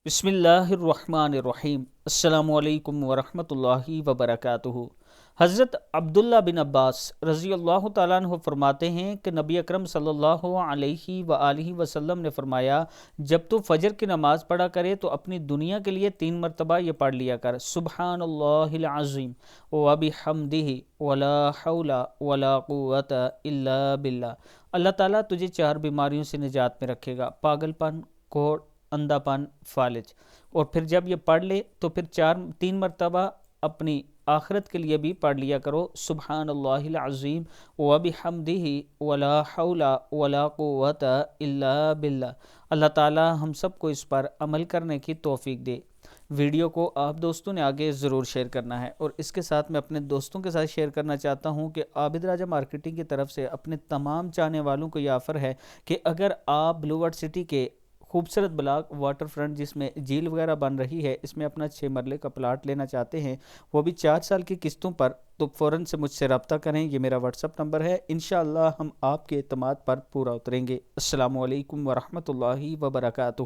بسم اللہ الرحمن الرحیم۔ السلام علیکم ورحمۃ اللہ وبرکاتہ۔ حضرت عبداللہ بن عباس رضی اللہ تعالیٰ عنہ فرماتے ہیں کہ نبی اکرم صلی اللہ علیہ وآلہ وسلم نے فرمایا، جب تو فجر کی نماز پڑھا کرے تو اپنی دنیا کے لیے 3 مرتبہ یہ پڑھ لیا کر، سبحان اللہ العظیم وبحمدہ ولا حول ولا قوت الا باللہ۔ اللہ تعالیٰ تجھے 4 بیماریوں سے نجات میں رکھے گا: پاگل پن، کوڑ، اندھا پن، فالج۔ اور پھر جب یہ پڑھ لے تو پھر 3 مرتبہ اپنی آخرت کے لیے بھی پڑھ لیا کرو، سبحان اللہ العظیم وبحمدہ ولا حول ولا قوت الا باللہ۔ اللہ تعالی ہم سب کو اس پر عمل کرنے کی توفیق دے۔ ویڈیو کو آپ دوستوں نے آگے ضرور شیئر کرنا ہے، اور اس کے ساتھ میں اپنے دوستوں کے ساتھ شیئر کرنا چاہتا ہوں کہ عابد راجہ مارکیٹنگ کی طرف سے اپنے تمام چاہنے والوں کو یہ آفر ہے کہ اگر آپ بلو ورڈ سٹی کے خوبصورت بلاک واٹر فرنٹ جس میں جھیل وغیرہ بن رہی ہے، اس میں اپنا 6 مرلے کا پلاٹ لینا چاہتے ہیں، وہ بھی 4 سال کی قسطوں پر، تو فوراً سے مجھ سے رابطہ کریں۔ یہ میرا واٹس اپ نمبر ہے، انشاءاللہ ہم آپ کے اعتماد پر پورا اتریں گے۔ السلام علیکم ورحمۃ اللہ وبرکاتہ۔